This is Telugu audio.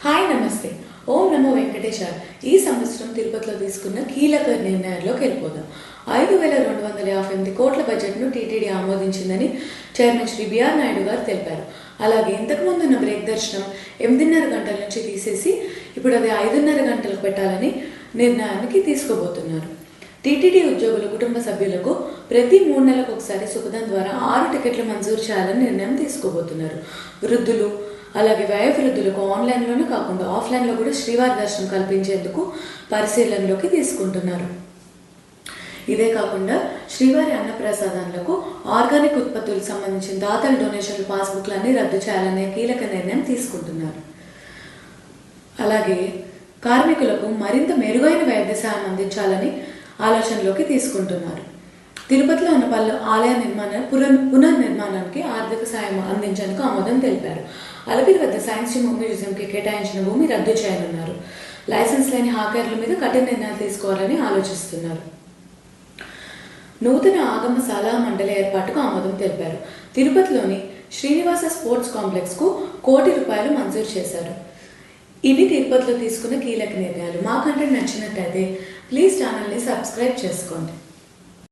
హాయ్ నమస్తే. ఓం నమో వెంకటేశాయ. ఈ సంవత్సరం తిరుపతిలో తీసుకున్న కీలక నిర్ణయాల్లోకి వెళ్ళిపోదాం. 5,258 కోట్ల బడ్జెట్ను టీటీడీ ఆమోదించిందని చైర్మన్ శ్రీ బిఆర్ నాయుడు గారు తెలిపారు. అలాగే ఇంతకుముందు ఉన్న బ్రేక్ దర్శనం 8:30 గంటల నుంచి తీసేసి ఇప్పుడు అది 5:30 గంటలకు పెట్టాలని నిర్ణయానికి తీసుకోబోతున్నారు. టీటీడీ ఉద్యోగుల కుటుంబ సభ్యులకు ప్రతి 3 నెలలకు ఒకసారి సుఖదం ద్వారా 6 టికెట్లు మంజూరు చేయాలని నిర్ణయం తీసుకోబోతున్నారు. వృద్ధులు అలాగే వయోవృద్ధులకు ఆన్లైన్లోనే కాకుండా ఆఫ్లైన్లో కూడా శ్రీవారి దర్శనం కల్పించేందుకు పరిశీలనలోకి తీసుకుంటున్నారు. ఇదే కాకుండా శ్రీవారి అన్నప్రసాదాలకు ఆర్గానిక్ ఉత్పత్తులకు సంబంధించిన దాతల డొనేషన్లు పాస్బుక్లన్నీ రద్దు చేయాలనే కీలక నిర్ణయం తీసుకుంటున్నారు. అలాగే కార్మికులకు మరింత మెరుగైన వైద్య సాయం అందించాలని ఆలోచనలోకి తీసుకుంటున్నారు. తిరుపతిలో ఉన్న పలు ఆలయ పునర్నిర్మాణానికి ఆర్థిక సాయం అందించేందుకు ఆమోదం తెలిపారు. అలపిరి వద్ద సైన్స్ మ్యూజియంకి కేటాయించిన భూమి రద్దు చేయనున్నారు. లైసెన్స్ లేని హాకర్ల మీద కఠిన నిర్ణయాలు తీసుకోవాలని ఆలోచిస్తున్నారు. నూతన ఆగమ సలహా మండలి ఏర్పాటుకు ఆమోదం తెలిపారు. తిరుపతిలోని శ్రీనివాస స్పోర్ట్స్ కాంప్లెక్స్కు ₹1,00,00,000 మంజూరు చేశారు. ఇవి తిరుపతిలో తీసుకున్న కీలక నిర్ణయాలు. మా కంటెంట్ నచ్చినట్టయితే ప్లీజ్ ఛానల్ని సబ్స్క్రైబ్ చేసుకోండి.